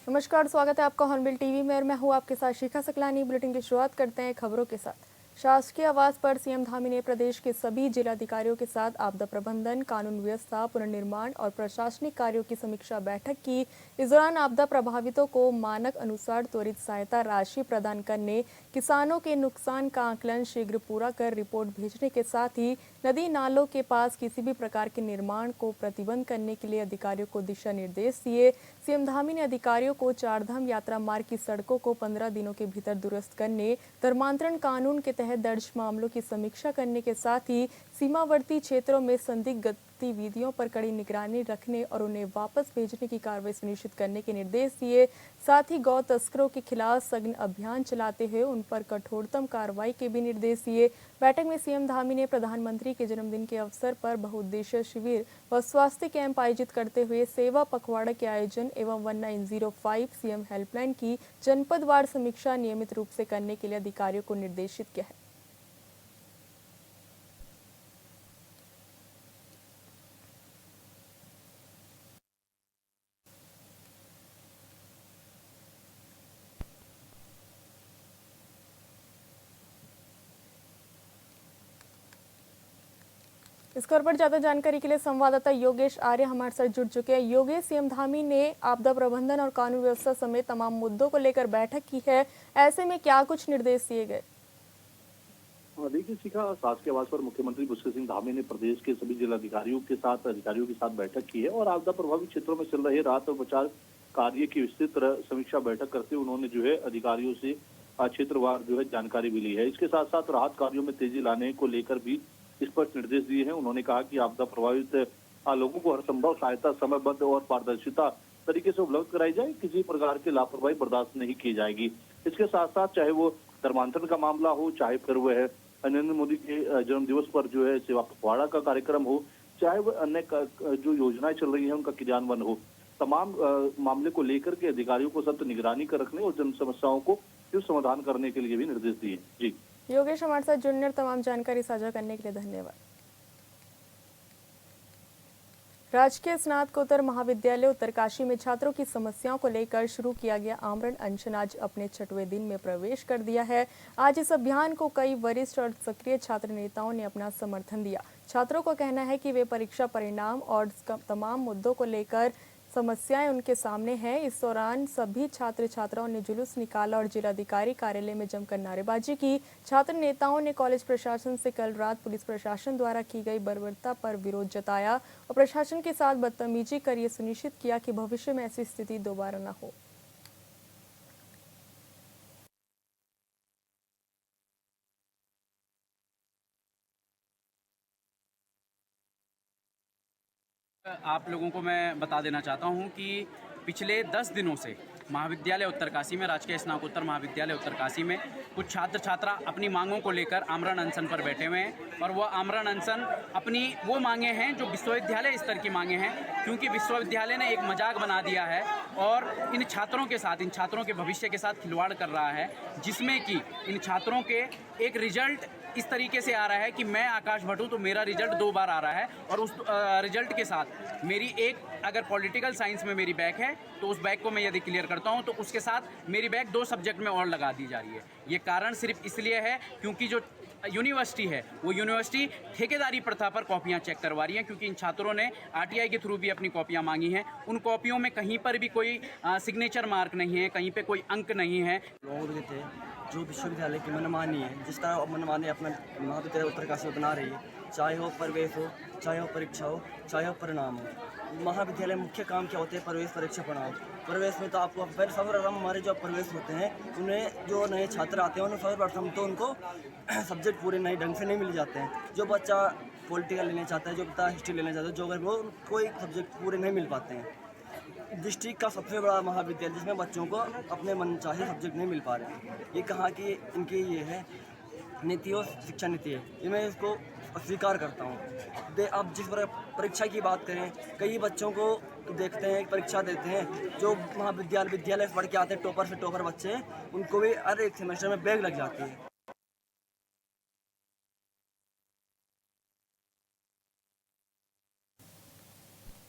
नमस्कार, स्वागत है आपका हॉर्नबिल टीवी में और मैं हूं आपके साथ शिखा सकलानी। बुलेटिन की शुरुआत करते हैं खबरों के साथ। शासकीय आवास पर सीएम धामी ने प्रदेश के सभी जिलाधिकारियों के साथ आपदा प्रबंधन, कानून व्यवस्था, पुनर्निर्माण और प्रशासनिक कार्यों की समीक्षा बैठक की। इस दौरान आपदा प्रभावितों को मानक अनुसार त्वरित सहायता राशि प्रदान करने, किसानों के नुकसान का आकलन शीघ्र पूरा कर रिपोर्ट भेजने के साथ ही नदी नालों के पास किसी भी प्रकार के निर्माण को प्रतिबंध करने के लिए अधिकारियों को दिशा निर्देश दिए। सीएम धामी ने अधिकारियों को चारधाम यात्रा मार्ग की सड़कों को 15 दिनों के भीतर दुरुस्त करने, धर्मांतरण कानून के तहत दर्ज मामलों की समीक्षा करने के साथ ही सीमावर्ती क्षेत्रों में संदिग्ध गतिविधियों पर कड़ी निगरानी रखने और उन्हें वापस भेजने की कार्रवाई सुनिश्चित करने के निर्देश दिए। साथ ही गौ तस्करों के खिलाफ सघन अभियान चलाते हुए उन पर कठोरतम कार्रवाई के भी निर्देश दिए। बैठक में सीएम धामी ने प्रधानमंत्री के जन्मदिन के अवसर पर बहुउद्देशीय शिविर व स्वास्थ्य कैंप आयोजित करते हुए सेवा पखवाड़ा के आयोजन एवं 1905 सीएम हेल्पलाइन की जनपदवार समीक्षा नियमित रूप से करने के लिए अधिकारियों को निर्देशित किया है। इस खबर पर ज्यादा जानकारी के लिए संवाददाता योगेश आर्य हमारे साथ जुड़ चुके हैं। योगेश, सीएम धामी ने आपदा प्रबंधन और कानून व्यवस्था समेत तमाम मुद्दों को लेकर बैठक की है, ऐसे में क्या कुछ निर्देश दिए गए? देखिए शिखा, शासकीय आवास पर मुख्यमंत्री पुष्कर सिंह धामी ने प्रदेश के सभी जिलाधिकारियों के साथ बैठक की है और आपदा प्रभावित क्षेत्रों में चल रहे राहत और बचाव कार्य की विस्तृत समीक्षा बैठक करते हुए उन्होंने जो है अधिकारियों से क्षेत्रवार जो है जानकारी भी ली है। इसके साथ साथ राहत कार्यों में तेजी लाने को लेकर भी स्पष्ट निर्देश दिए हैं। उन्होंने कहा कि आपदा प्रभावित लोगों को हर संभव सहायता समयबद्ध और पारदर्शिता तरीके से उपलब्ध कराई जाए, किसी प्रकार की लापरवाही बर्दाश्त नहीं की जाएगी। इसके साथ साथ चाहे वो धर्मांतरण का मामला हो, चाहे फिर वो है नरेंद्र मोदी के जन्म दिवस पर जो है सेवा पखवाड़ा का कार्यक्रम हो, चाहे वह अन्य जो योजनाएं चल रही हैं उनका क्रियान्वयन हो, तमाम मामले को लेकर के अधिकारियों को सख्त निगरानी कर रखने और जन समस्याओं को समाधान करने के लिए भी निर्देश दिए। जी योगेश, हमारे साथ जुड़ने और तमाम जानकारी साझा करने के लिए धन्यवाद। राजकीय स्नातकोत्तर महाविद्यालय उत्तरकाशी में छात्रों की समस्याओं को लेकर शुरू किया गया आमरण अनशन आज अपने 6वें दिन में प्रवेश कर दिया है। आज इस अभियान को कई वरिष्ठ और सक्रिय छात्र नेताओं ने अपना समर्थन दिया। छात्रों का कहना है कि वे परीक्षा परिणाम और तमाम मुद्दों को लेकर समस्याएं उनके सामने हैं। इस दौरान सभी छात्र छात्राओं ने जुलूस निकाला और जिलाधिकारी कार्यालय में जमकर नारेबाजी की। छात्र नेताओं ने कॉलेज प्रशासन से कल रात पुलिस प्रशासन द्वारा की गई बर्बरता पर विरोध जताया और प्रशासन के साथ बदतमीजी कर ये सुनिश्चित किया कि भविष्य में ऐसी स्थिति दोबारा न हो। आप लोगों को मैं बता देना चाहता हूं कि पिछले 10 दिनों से महाविद्यालय उत्तरकाशी में, राजकीय स्नातकोत्तर महाविद्यालय उत्तरकाशी में कुछ छात्र छात्रा अपनी मांगों को लेकर आमरण अनशन पर बैठे हुए हैं और वह आमरण अनशन अपनी वो मांगे हैं जो विश्वविद्यालय स्तर की मांगे हैं, क्योंकि विश्वविद्यालय ने एक मजाक बना दिया है और इन छात्रों के भविष्य के साथ खिलवाड़ कर रहा है, जिसमें कि इन छात्रों के एक रिजल्ट इस तरीके से आ रहा है कि मैं आकाश भट्ट हूँ तो मेरा रिजल्ट 2 बार आ रहा है और उस रिजल्ट के साथ मेरी एक, अगर पॉलिटिकल साइंस में मेरी बैक है तो उस बैक को मैं यदि क्लियर करता हूँ तो उसके साथ मेरी बैक 2 सब्जेक्ट में और लगा दी जा रही है। ये कारण सिर्फ इसलिए है क्योंकि जो यूनिवर्सिटी है वो यूनिवर्सिटी ठेकेदारी प्रथा पर कॉपियां चेक करवा रही है, क्योंकि इन छात्रों ने आरटीआई के थ्रू भी अपनी कॉपियां मांगी हैं। उन कॉपियों में कहीं पर भी कोई सिग्नेचर मार्क नहीं है, कहीं पे कोई अंक नहीं है। लोग थे जो विश्वविद्यालय की मनमानी है, जिस तरह मनमानी अपना महाविद्यालय उत्तरकाशी बना रही है, चाहे हो प्रवेश हो, चाहे हो परीक्षा हो, चाहे हो परिणाम हो। महाविद्यालय मुख्य काम क्या होते हैं? प्रवेश परीक्षा परिणाम। प्रवेश में तो आपको फिर सर्वप्रथम हमारे जो प्रवेश होते हैं उन्हें, जो नए छात्र आते हैं उन्हें सर्वप्रथम तो उनको सब्जेक्ट पूरे नए ढंग से नहीं मिल जाते हैं। जो बच्चा पॉलिटिकल लेना चाहता है, जो बच्चा हिस्ट्री लेना चाहता है, जो अगर वो कोई सब्जेक्ट पूरे नहीं मिल पाते हैं। डिस्ट्रिक्ट का सबसे बड़ा महाविद्यालय जिसमें बच्चों को अपने मनचाहे सब्जेक्ट नहीं मिल पा रहे हैं, ये कहाँ की इनकी ये है नीति और शिक्षा नीति है, ये मैं इसको स्वीकार करता हूँ। अब जिस परीक्षा की बात करें, कई बच्चों को देखते हैं परीक्षा देते हैं जो विद्यालय से पढ़ के आते हैं, टॉपर से टॉपर बच्चे हैं, उनको भी हर एक सेमेस्टर में बैग लग जाती है।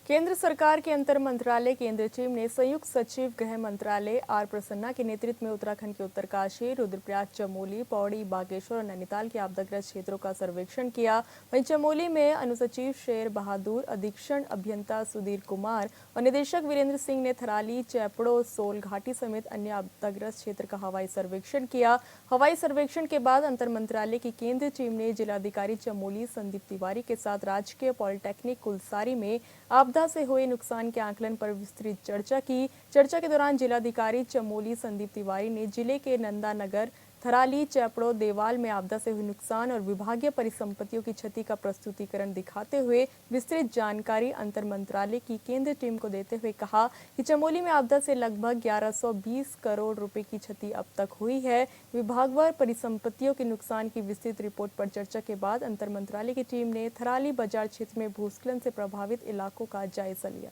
केंद्र सरकार के अंतर मंत्रालय केंद्रीय टीम ने संयुक्त सचिव गृह मंत्रालय आर प्रसन्ना के नेतृत्व में उत्तराखंड के उत्तरकाशी, रुद्रप्रयाग, चमोली, पौड़ी, बागेश्वर और नैनीताल के आपदाग्रस्त क्षेत्रों का सर्वेक्षण किया। वहीं चमोली में अनुसचिव शेर बहादुर, अधीक्षण अभियंता सुधीर कुमार और निदेशक वीरेंद्र सिंह ने थराली, चैपड़ो, सोल घाटी समेत अन्य आपदाग्रस्त क्षेत्र का हवाई सर्वेक्षण किया। हवाई सर्वेक्षण के बाद अंतर मंत्रालय की केंद्रीय टीम ने जिलाधिकारी चमोली संदीप तिवारी के साथ राजकीय पॉलिटेक्निक कुलसारी में आपदा से हुए नुकसान के आकलन पर विस्तृत चर्चा की। चर्चा के दौरान जिलाधिकारी चमोली संदीप तिवारी ने जिले के नंदानगर, थराली, चैपड़ो, देवाल में आपदा से हुए नुकसान और विभागीय परिसंपत्तियों की क्षति का प्रस्तुतिकरण दिखाते हुए विस्तृत जानकारी अंतर मंत्रालय की केंद्रीय टीम को देते हुए कहा कि चमोली में आपदा से लगभग 1120 करोड़ रुपए की क्षति अब तक हुई है। विभागवार परिसंपत्तियों के नुकसान की विस्तृत रिपोर्ट पर चर्चा के बाद अंतर मंत्रालय की टीम ने थराली बाजार क्षेत्र में भूस्खलन से प्रभावित इलाकों का जायजा लिया।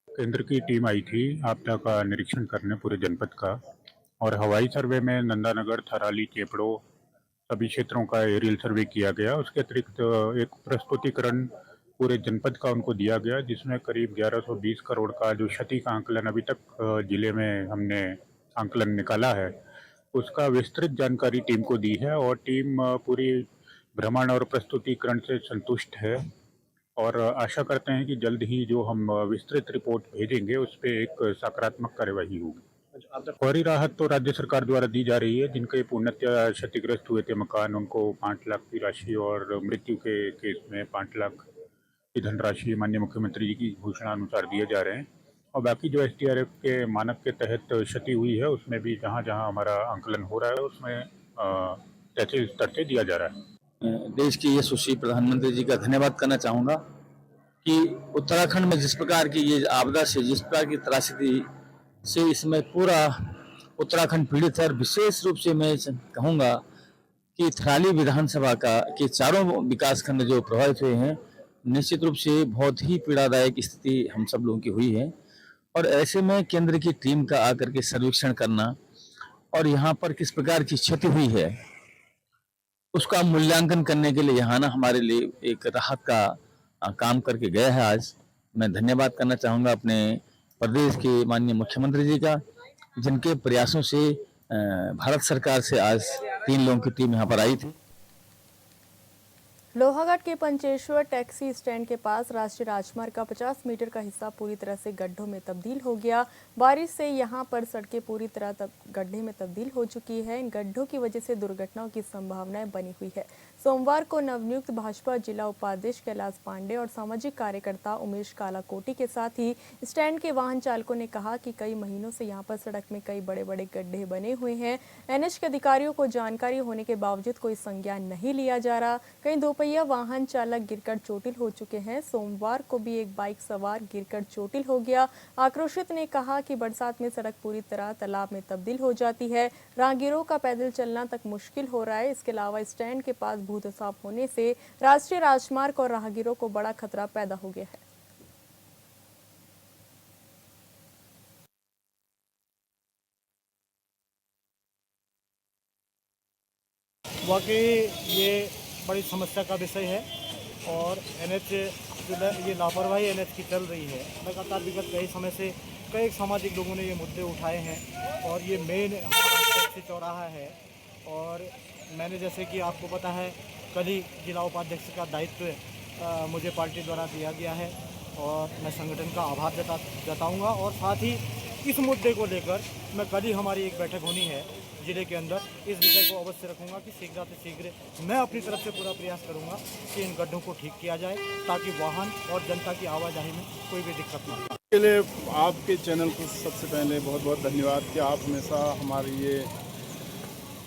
केंद्र की टीम आई थी आपदा का निरीक्षण करने पूरे जनपद का, और हवाई सर्वे में नंदानगर, थराली, चेपड़ो सभी क्षेत्रों का एरियल सर्वे किया गया। उसके अतिरिक्त एक प्रस्तुतिकरण पूरे जनपद का उनको दिया गया, जिसमें करीब 1120 करोड़ का जो क्षति का आंकलन अभी तक जिले में हमने आंकलन निकाला है, उसका विस्तृत जानकारी टीम को दी है। और टीम पूरी भ्रमण और प्रस्तुतिकरण से संतुष्ट है और आशा करते हैं कि जल्द ही जो हम विस्तृत रिपोर्ट भेजेंगे उस पर एक सकारात्मक कार्यवाही होगी। फौरी राहत तो राज्य सरकार द्वारा दी जा रही है। जिनके पूर्णतया क्षतिग्रस्त हुए थे मकान, उनको 5 लाख की राशि और मृत्यु के केस में 5 लाख की धनराशि माननीय मुख्यमंत्री जी की घोषणा अनुसार दिए जा रहे हैं। और बाकी जो SDRF के मानक के तहत क्षति हुई है उसमें भी जहाँ जहाँ हमारा आंकलन हो रहा है उसमें तहसील स्तर से दिया जा रहा है। देश के यशस्वी प्रधानमंत्री जी का धन्यवाद करना चाहूँगा कि उत्तराखंड में जिस प्रकार की ये आपदा से, जिस प्रकार की त्रासदी से इसमें पूरा उत्तराखंड पीड़ित है। और विशेष रूप से मैं कहूँगा कि थराली विधानसभा के चारों विकास खंड जो प्रभावित हुए हैं, निश्चित रूप से बहुत ही पीड़ादायक स्थिति हम सब लोगों की हुई है। और ऐसे में केंद्र की टीम का आकर के सर्वेक्षण करना और यहाँ पर किस प्रकार की क्षति हुई है उसका मूल्यांकन करने के लिए यहाँ ना हमारे लिए एक राहत का काम करके गया है। आज मैं धन्यवाद करना चाहूँगा अपने प्रदेश के माननीय मुख्यमंत्री जी का, जिनके प्रयासों से भारत सरकार से आज 3 लोगों की टीम यहाँ पर आई थी। लोहाघाट के पंचेश्वर टैक्सी स्टैंड के पास राष्ट्रीय राजमार्ग का 50 मीटर का हिस्सा पूरी तरह से गड्ढों में तब्दील हो गया। बारिश से यहां पर सड़कें पूरी तरह गड्ढे में तब्दील हो चुकी है। इन गड्ढों की वजह से दुर्घटनाओं की संभावनाएं बनी हुई है। सोमवार को नवनियुक्त भाजपा जिला उपाध्यक्ष कैलाश पांडे और सामाजिक कार्यकर्ता उमेश कालाकोटी के साथ ही स्टैंड के वाहन चालकों ने कहा कि कई महीनों से यहाँ पर सड़क में कई बड़े बड़े गड्ढे बने हुए हैं। NH के अधिकारियों को जानकारी होने के बावजूद कोई संज्ञान नहीं लिया जा रहा। कई दोपहिया वाहन चालक गिरकर चोटिल हो चुके हैं। सोमवार को भी एक बाइक सवार गिरकर चोटिल हो गया। आक्रोशित ने कहा कि बरसात में सड़क पूरी तरह तालाब में तब्दील हो जाती है। राहगीरों का पैदल चलना तक मुश्किल हो रहा है। इसके अलावा स्टैंड के पास भूत साफ होने से राष्ट्रीय राजमार्ग और राहगीरों को बड़ा खतरा पैदा हो गया है। वाकई ये बड़ी समस्या का विषय है और NH ये लापरवाही NH की चल रही है। लगातार विगत कई समय से कई सामाजिक लोगों ने ये मुद्दे उठाए हैं और ये मेन हमारा टैक्सी चौराहा है। और मैंने जैसे कि आपको पता है कल ही जिला उपाध्यक्ष का दायित्व मुझे पार्टी द्वारा दिया गया है और मैं संगठन का आभार जताऊँगा। और साथ ही इस मुद्दे को लेकर मैं कल ही हमारी एक बैठक होनी है जिले के अंदर, इस विषय को अवश्य रखूंगा कि शीघ्र से शीघ्र मैं अपनी तरफ से पूरा प्रयास करूंगा कि इन गड्ढों को ठीक किया जाए ताकि वाहन और जनता की आवाजाही में कोई भी दिक्कत ना हो। इसके लिए आपके चैनल को सबसे पहले बहुत बहुत धन्यवाद कि आप हमेशा हमारी ये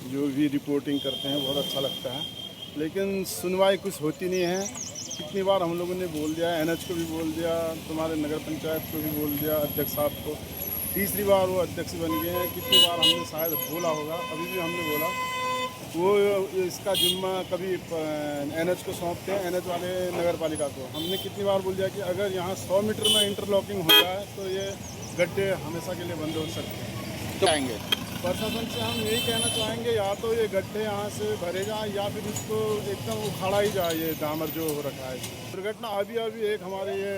जो भी रिपोर्टिंग करते हैं बहुत अच्छा लगता है, लेकिन सुनवाई कुछ होती नहीं है। कितनी बार हम लोगों ने बोल दिया, NH को भी बोल दिया, तुम्हारे नगर पंचायत को भी बोल दिया, अध्यक्ष साहब को, तीसरी बार वो अध्यक्ष बन गए हैं। कितनी बार हमने शायद बोला होगा, अभी भी हमने बोला वो इसका जिम्मा कभी NH को सौंपते हैं, NH वाले नगर पालिका को। हमने कितनी बार बोल दिया कि अगर यहाँ 100 मीटर में इंटरलॉकिंग हो जाए तो ये गड्ढे हमेशा के लिए बंद हो सकते हैं। तो आएंगे प्रशासन से हम यही कहना चाहेंगे, या तो ये गड्ढे यहाँ से भरे जाएं या फिर इसको एकदम उखाड़ा ही जाए, ये डामर जो हो रखा है। दुर्घटना अभी एक हमारे ये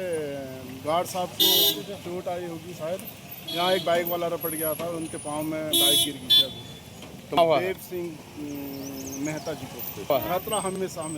गार्ड साहब को चोट आई होगी शायद, यहाँ एक बाइक वाला रपट गया था, उनके पाँव में बाइक गिर गई थी। अभी देव सिंह मेहता जी को खतरा हमेशा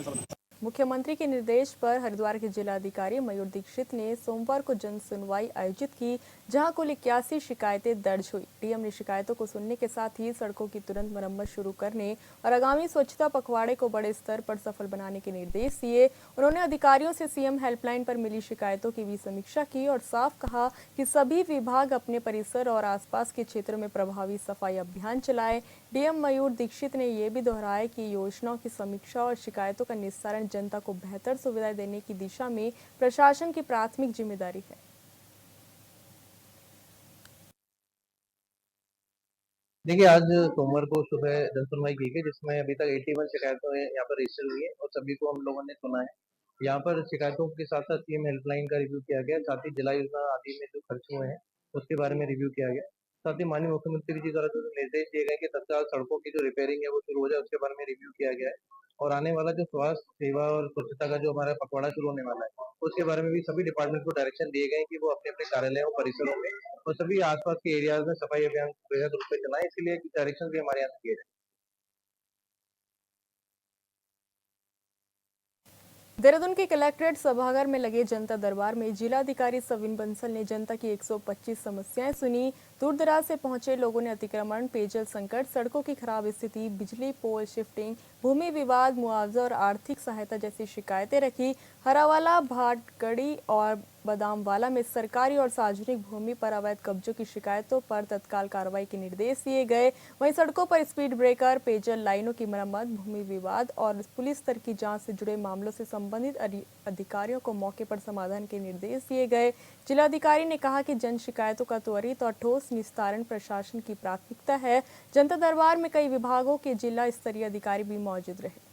मुख्यमंत्री के निर्देश पर हरिद्वार के जिलाधिकारी मयूर दीक्षित ने सोमवार को जन सुनवाई आयोजित की, जहां कुल 81 शिकायतें दर्ज हुई। डीएम ने शिकायतों को सुनने के साथ ही सड़कों की तुरंत मरम्मत शुरू करने और आगामी स्वच्छता पखवाड़े को बड़े स्तर पर सफल बनाने के निर्देश दिए। उन्होंने अधिकारियों से सीएम हेल्पलाइन पर मिली शिकायतों की भी समीक्षा की और साफ कहा कि सभी विभाग अपने परिसर और आसपास के क्षेत्रों में प्रभावी सफाई अभियान चलाए। डीएम मयूर दीक्षित ने यह भी दोहराया कि योजनाओं की समीक्षा और शिकायतों का निस्तारण जनता को बेहतर सुविधाएं देने की दिशा में प्रशासन की प्राथमिक जिम्मेदारी है। देखिए, आज सोमवार को सुबह जनसुनवाई की गई, जिसमें अभी तक 81 शिकायतें यहाँ पर रजिस्टर हुई है और सभी को हम लोगों ने सुना है। यहाँ पर शिकायतों के साथ साथ सीएम हेल्पलाइन का रिव्यू किया गया, साथ ही जिला योजना आदि में जो खर्च हुए हैं उसके बारे में रिव्यू किया गया। साथ ही माननीय मुख्यमंत्री जी द्वारा जो निर्देश दिए गए कि तत्काल सड़कों की जो रिपेयरिंग है वो शुरू हो जाए, उसके बारे में रिव्यू किया गया है। और आने वाला जो स्वास्थ्य सेवा और स्वच्छता का जो हमारा पखवाड़ा शुरू होने वाला है, उसके बारे में भी सभी डिपार्टमेंट को डायरेक्शन दिए गए कि वो अपने अपने कार्यालयों परिसरों में और सभी आसपास के एरियाज में सफाई अभियान बेहद रूप में चलाएं। इसके लिए डायरेक्शन भी हमारे यहाँ से दिए गए। देहरादून के कलेक्ट्रेट सभागार में लगे जनता दरबार में जिलाधिकारी सविन बंसल ने जनता की 125 समस्याएं सुनी। दूर दराज से पहुंचे लोगों ने अतिक्रमण, पेयजल संकट, सड़कों की खराब स्थिति, बिजली पोल शिफ्टिंग, भूमि विवाद, मुआवजा और आर्थिक सहायता जैसी शिकायतें रखी। हरावाला, भाटगढ़ी और बादामवाला में सरकारी और सार्वजनिक भूमि पर अवैध कब्जों की शिकायतों पर तत्काल कार्रवाई के निर्देश दिए गए। वहीं सड़कों पर स्पीड ब्रेकर, पेयजल लाइनों की मरम्मत, भूमि विवाद और पुलिस स्तर की जांच से जुड़े मामलों से संबंधित अधिकारियों को मौके पर समाधान के निर्देश दिए गए। जिलाधिकारी ने कहा कि जन शिकायतों का त्वरित और ठोस निस्तारण प्रशासन की प्राथमिकता है। जनता दरबार में कई विभागों के जिला स्तरीय अधिकारी भी मौजूद रहे।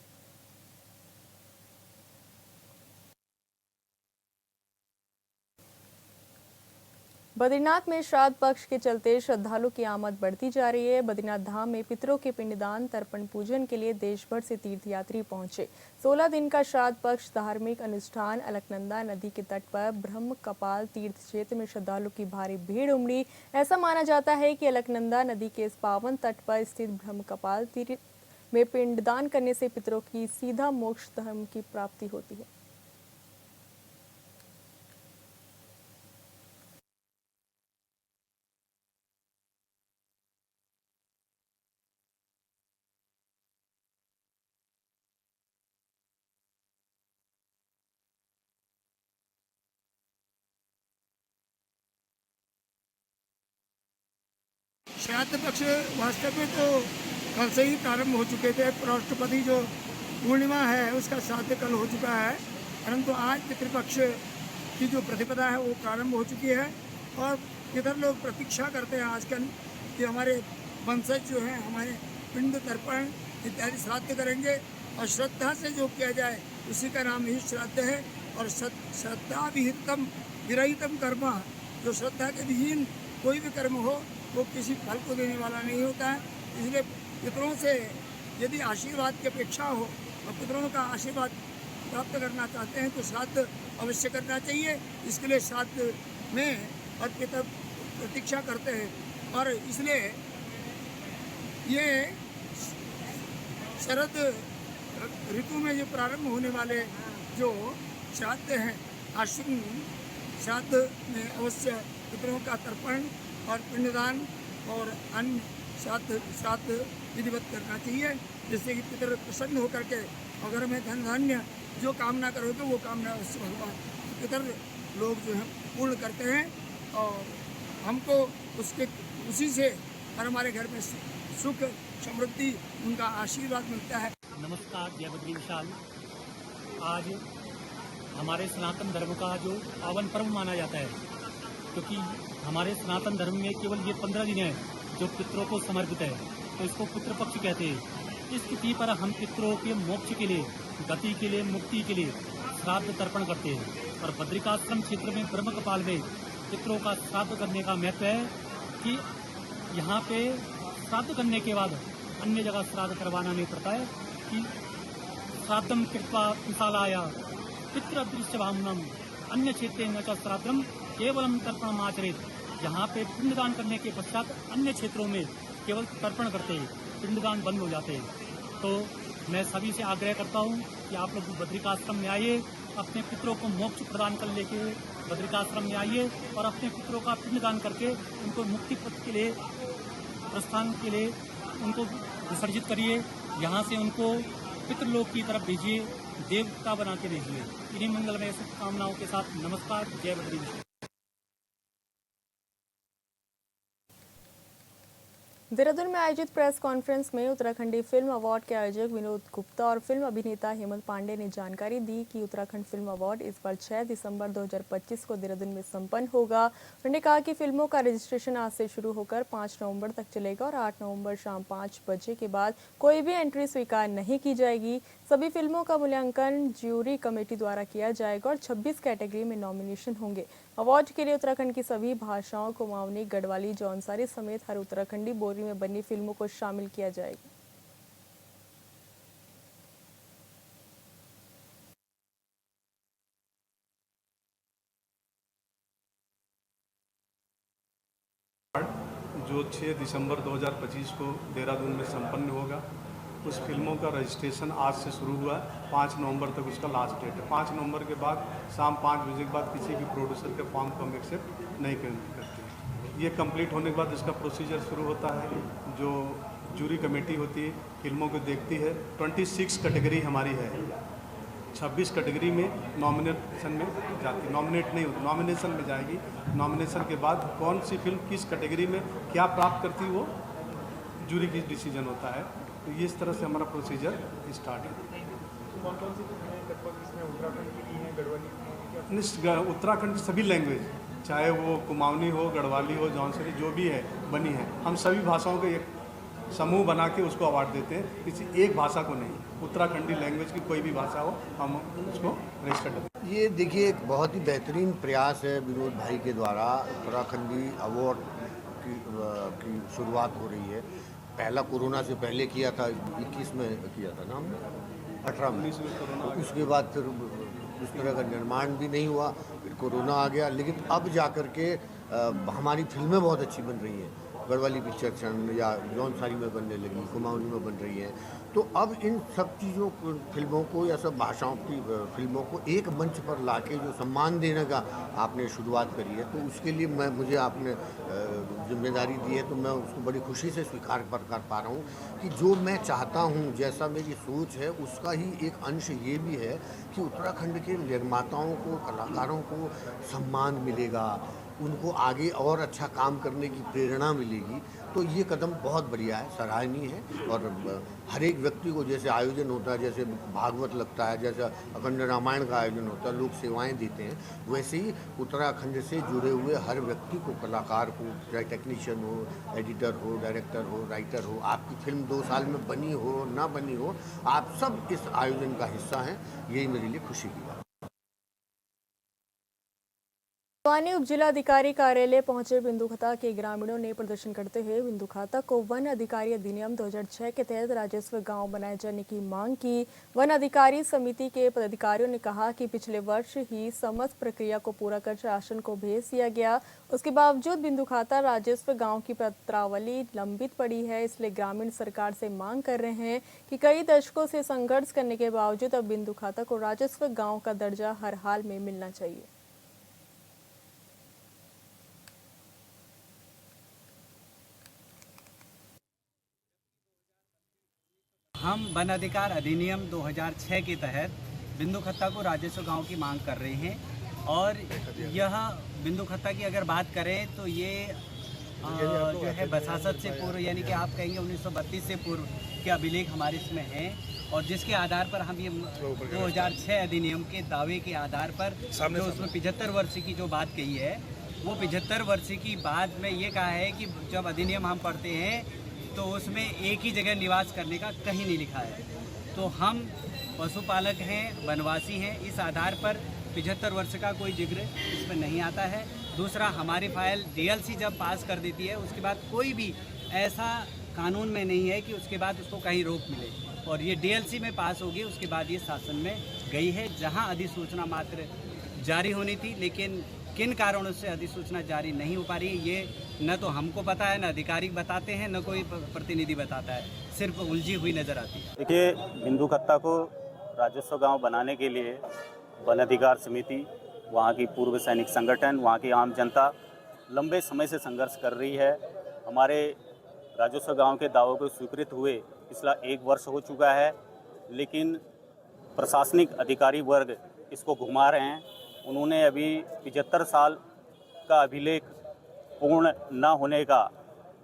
बद्रीनाथ में श्राद्ध पक्ष के चलते श्रद्धालु की आमद बढ़ती जा रही है। बद्रीनाथ धाम में पितरों के पिंडदान, तर्पण पूजन के लिए देश भर से तीर्थयात्री पहुंचे। 16 दिन का श्राद्ध पक्ष धार्मिक अनुष्ठान अलकनंदा नदी के तट पर ब्रह्म कपाल तीर्थ क्षेत्र में श्रद्धालु की भारी भीड़ उमड़ी। ऐसा माना जाता है कि अलकनंदा नदी के इस पावन तट पर स्थित ब्रह्म कपाल तीर्थ में पिंडदान करने से पितरों की सीधा मोक्ष धर्म की प्राप्ति होती है। श्राद्ध पक्ष वास्तव में तो कल से ही प्रारंभ हो चुके थे। राष्ट्रपति जो पूर्णिमा है उसका श्राद्ध कल हो चुका है, परंतु आज पितृपक्ष की जो प्रतिपदा है वो प्रारंभ हो चुकी है और इधर लोग प्रतीक्षा करते हैं आजकल कि हमारे वंशज जो हैं हमारे पिंड तर्पण इत्यादि श्राद्ध करेंगे और श्रद्धा से जो किया जाए उसी का नाम ही श्राद्ध है। और श्रद्धा विहितम विरहितम कर्म, जो श्रद्धा के विहीन कोई भी कर्म हो वो किसी फल को देने वाला नहीं होता है। इसलिए पितरों से यदि आशीर्वाद की अपेक्षा हो और पितरों का आशीर्वाद प्राप्त करना चाहते हैं तो श्राद्ध अवश्य करना चाहिए। इसके लिए श्राद्ध में और पितर प्रतीक्षा करते हैं और इसलिए ये शरद ऋतु में जो प्रारंभ होने वाले जो श्राद्ध हैं, आश्विन श्राद्ध में अवश्य पितरों का तर्पण और पिंडदान और अन्य श्राद्ध विधिवत करना चाहिए, जिससे कि पितर प्रसन्न होकर के अगर मैं धन धान्य जो कामना करोगे वो कामना अवश्य भगवान पितर लोग जो हैं पूर्ण करते हैं और हमको उसी से और हमारे घर में सुख समृद्धि उनका आशीर्वाद मिलता है। नमस्कार, जय बद्री विशाल। आज हमारे सनातन धर्म का जो पावन पर्व माना जाता है, क्योंकि हमारे सनातन धर्म में केवल ये 15 दिन है जो पितरों को समर्पित है, तो इसको पितृपक्ष कहते हैं। इस तिथि पर हम पितरों के मोक्ष के लिए, गति के लिए, मुक्ति के लिए श्राद्ध तर्पण करते हैं। और बद्रिकाश्रम क्षेत्र में ब्रह्म कपाल में पितरों का श्राद्ध करने का महत्व है कि यहाँ पे श्राद्ध करने के बाद अन्य जगह श्राद्ध करवाना नहीं पड़ता है कि श्राद्धम कृत्वा विशालाया पितृदृश्य भावनम अन्य क्षेत्रे न च श्राद्धम केवलम तर्पणम आचरित। जहाँ पे पिंडदान करने के पश्चात अन्य क्षेत्रों में केवल तर्पण करते हैं, पिंडदान बंद हो जाते हैं। तो मैं सभी से आग्रह करता हूँ कि आप लोग बद्रिकाश्रम में आइए, अपने पितरों को मोक्ष प्रदान कर लेके बद्रिकाश्रम में आइए और अपने पितरों का पिंडदान करके उनको मुक्ति पथ के लिए, प्रस्थान के लिए उनको विसर्जित करिए। यहाँ से उनको पितृलोक की तरफ भेजिए, देवता बना के भेजिए। इन्हीं मंगलमय शुभकामनाओं के साथ नमस्कार, जय बद्री विष्णु। देहरादून में आयोजित प्रेस कॉन्फ्रेंस में उत्तराखंडी फिल्म अवार्ड के आयोजक विनोद गुप्ता और फिल्म अभिनेता हेमंत पांडे ने जानकारी दी कि उत्तराखंड फिल्म अवार्ड इस बार 6 दिसंबर 2025 को देहरादून में संपन्न होगा। उन्होंने कहा कि फिल्मों का रजिस्ट्रेशन आज से शुरू होकर 5 नवंबर तक चलेगा और 8 नवंबर शाम 5 बजे के बाद कोई भी एंट्री स्वीकार नहीं की जाएगी। सभी फिल्मों का मूल्यांकन ज्यूरी कमेटी द्वारा किया जाएगा और 26 कैटेगरी में नॉमिनेशन होंगे। अवार्ड के लिए उत्तराखंड की सभी भाषाओं, कुमाऊनी, गढ़वाली, जौनसारी समेत हर उत्तराखंडी बोली में बनी फिल्मों को शामिल किया जाएगा। जो 6 दिसंबर 2025 को देहरादून में संपन्न होगा, उस फिल्मों का रजिस्ट्रेशन आज से शुरू हुआ है। 5 नवंबर तक उसका लास्ट डेट है। 5 नवंबर के बाद शाम 5 बजे के बाद किसी भी प्रोड्यूसर के फॉर्म को हम एक्सेप्ट नहीं करते। ये कंप्लीट होने के बाद इसका प्रोसीजर शुरू होता है। जो जूरी कमेटी होती है, फिल्मों को देखती है। 26 कैटेगरी हमारी है। 26 कैटेगरी में नॉमिनेशन में जाती, नॉमिनेट नहीं होती, नॉमिनेशन में जाएगी। नॉमिनेशन के बाद कौन सी फिल्म किस कैटेगरी में क्या प्राप्त करती वो जूरी की डिसीजन होता है। तो ये इस तरह से हमारा प्रोसीजर स्टार्ट है। कौन सी फिल्में उत्तराखंड की हैं, गढ़वाली, उत्तराखंड सभी लैंग्वेज, चाहे वो कुमाऊनी हो, गढ़वाली हो, जौनसरी जो भी है बनी है, हम सभी भाषाओं के एक समूह बना के उसको अवार्ड देते हैं। किसी एक भाषा को नहीं, उत्तराखंडी लैंग्वेज की कोई भी भाषा हो हम उसको रजिस्टर करते हैं। ये देखिए एक बहुत ही बेहतरीन प्रयास है विनोद भाई के द्वारा। उत्तराखंडी अवार्ड की शुरुआत हो रही है। पहला कोरोना से पहले किया था, 21 में किया था ना, 18 में। उसके बाद फिर उस तरह का निर्माण भी नहीं हुआ, फिर कोरोना आ गया। लेकिन अब जा कर के हमारी फिल्में बहुत अच्छी बन रही हैं। गढ़वाली पिक्चर या जौनसारी में बनने लगी, कुमाऊनी में बन रही हैं। तो अब इन सब चीज़ों को, फिल्मों को या सब भाषाओं की फिल्मों को एक मंच पर लाके जो सम्मान देने का आपने शुरुआत करी है, तो उसके लिए मुझे आपने जिम्मेदारी दी है, तो मैं उसको बड़ी खुशी से स्वीकार कर पा रहा हूँ कि जो मैं चाहता हूँ, जैसा मेरी सोच है, उसका ही एक अंश ये भी है कि उत्तराखंड के निर्माताओं को, कलाकारों को सम्मान मिलेगा, उनको आगे और अच्छा काम करने की प्रेरणा मिलेगी। तो ये कदम बहुत बढ़िया है, सराहनीय है। और हर एक व्यक्ति को जैसे आयोजन होता है, जैसे भागवत लगता है, जैसे अखंड रामायण का आयोजन होता है, लोग सेवाएं देते हैं, वैसे ही उत्तराखंड से जुड़े हुए हर व्यक्ति को, कलाकार को, चाहे टेक्नीशियन हो, एडिटर हो, डायरेक्टर हो, राइटर हो, आपकी फिल्म 2 साल में बनी हो ना बनी हो, आप सब इस आयोजन का हिस्सा हैं। यही मेरे लिए खुशी की बात। बड़वानी उप जिलाधिकारी कार्यालय पहुंचे बिंदुखता के ग्रामीणों ने प्रदर्शन करते हुए बिंदुखता को वन अधिकारी अधिनियम 2006 के तहत राजस्व गांव बनाए जाने की मांग की। वन अधिकारी समिति के पदाधिकारियों ने कहा कि पिछले वर्ष ही समस्त प्रक्रिया को पूरा कर शासन को भेज दिया गया, उसके बावजूद बिंदुखता राजस्व गाँव की पत्रावली लंबित पड़ी है। इसलिए ग्रामीण सरकार से मांग कर रहे हैं कि कई दशकों से संघर्ष करने के बावजूद अब बिंदुखता को राजस्व गाँव का दर्जा हर हाल में मिलना चाहिए। हम वन अधिकार अधिनियम 2006 के तहत बिंदुखत्ता को राजस्व गांव की मांग कर रहे हैं। और यह बिंदुखत्ता की अगर बात करें तो ये जो है बसासत से पूर्व, यानी कि आप कहेंगे 1932 से पूर्व के अभिलेख हमारे इसमें हैं, और जिसके आधार पर हम ये 2006 अधिनियम के दावे के आधार पर जो उसमें 75 वर्ष की जो बात कही है, वो 75 वर्ष की बात में ये कहा है कि जब अधिनियम हम पढ़ते हैं तो उसमें एक ही जगह निवास करने का कहीं नहीं लिखा है। तो हम पशुपालक हैं, वनवासी हैं, इस आधार पर 75 वर्ष का कोई जिक्र इसमें नहीं आता है। दूसरा, हमारी फाइल डीएलसी जब पास कर देती है उसके बाद कोई भी ऐसा कानून में नहीं है कि उसके बाद उसको कहीं रोक मिले। और ये डीएलसी में पास होगी, उसके बाद ये शासन में गई है, जहां अधिसूचना मात्र जारी होनी थी, लेकिन किन कारणों से अधिसूचना जारी नहीं हो पा रही है ये न तो हमको पता है, न अधिकारी बताते हैं, न कोई प्रतिनिधि बताता है, सिर्फ उलझी हुई नज़र आती है। देखिए, बिंदु खत्ता को राजस्व गांव बनाने के लिए वन अधिकार समिति, वहाँ की पूर्व सैनिक संगठन, वहाँ की आम जनता लंबे समय से संघर्ष कर रही है। हमारे राजस्व गांव के दावों को स्वीकृत हुए पिछला 1 वर्ष हो चुका है, लेकिन प्रशासनिक अधिकारी वर्ग इसको घुमा रहे हैं। उन्होंने अभी 75 साल का अभिलेख पूर्ण न होने का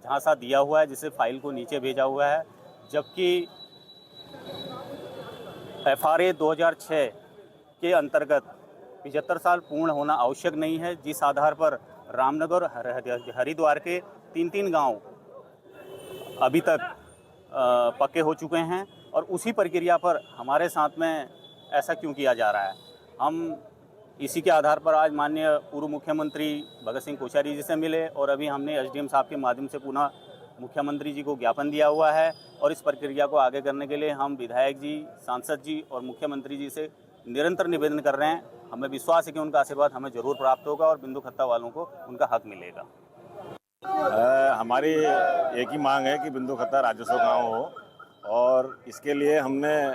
झांसा दिया हुआ है, जिसे फाइल को नीचे भेजा हुआ है, जबकि FRA 2006 के अंतर्गत 75 साल पूर्ण होना आवश्यक नहीं है, जिस आधार पर रामनगर हरिद्वार के 3 गांव अभी तक पक्के हो चुके हैं। और उसी प्रक्रिया पर हमारे साथ में ऐसा क्यों किया जा रहा है? हम इसी के आधार पर आज माननीय पूर्व मुख्यमंत्री भगत सिंह कोश्यारी जी से मिले और अभी हमने SDM साहब के माध्यम से पुनः मुख्यमंत्री जी को ज्ञापन दिया हुआ है। और इस प्रक्रिया को आगे करने के लिए हम विधायक जी, सांसद जी और मुख्यमंत्री जी से निरंतर निवेदन कर रहे हैं। हमें विश्वास है कि उनका आशीर्वाद हमें ज़रूर प्राप्त होगा और बिंदु खत्ता वालों को उनका हक मिलेगा। हमारी एक ही मांग है कि बिंदु खत्ता राजस्व गांव हो, और इसके लिए हमने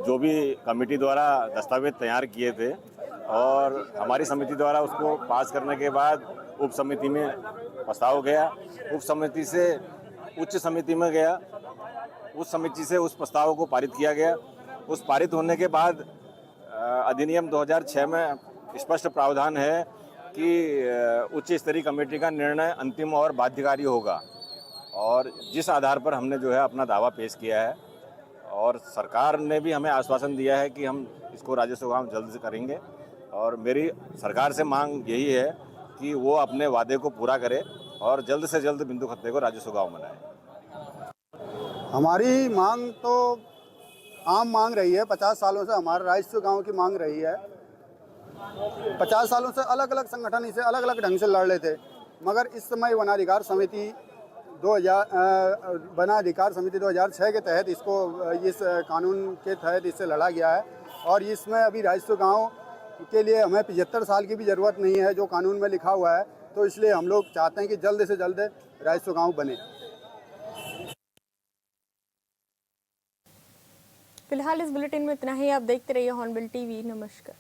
जो भी कमेटी द्वारा दस्तावेज तैयार किए थे और हमारी समिति द्वारा उसको पास करने के बाद उप समिति में प्रस्ताव गया, उप समिति से उच्च समिति में गया, उस समिति से उस प्रस्ताव को पारित किया गया। उस पारित होने के बाद अधिनियम 2006 में स्पष्ट प्रावधान है कि उच्च स्तरीय कमेटी का निर्णय अंतिम और बाध्यकारी होगा, और जिस आधार पर हमने जो है अपना दावा पेश किया है, और सरकार ने भी हमें आश्वासन दिया है कि हम इसको राजस्व गांव जल्द से करेंगे। और मेरी सरकार से मांग यही है कि वो अपने वादे को पूरा करे और जल्द से जल्द बिंदु खत्ते को राजस्व गांव बनाए। हमारी मांग तो आम मांग रही है, 50 सालों से हमारे राजस्व गांव की मांग रही है। 50 सालों से अलग अलग संगठन इसे अलग अलग ढंग से लड़ रहे थे, मगर इस समय वनाधिकार समिति 2006 के तहत इसको इस कानून के तहत इससे लड़ा गया है। और इसमें अभी राजस्व गांव के लिए हमें 75 साल की भी ज़रूरत नहीं है जो कानून में लिखा हुआ है, तो इसलिए हम लोग चाहते हैं कि जल्द से जल्द राजस्व गांव बने। फिलहाल इस बुलेटिन में इतना ही। आप देखते रहिए हॉर्नबिल टीवी। नमस्कार।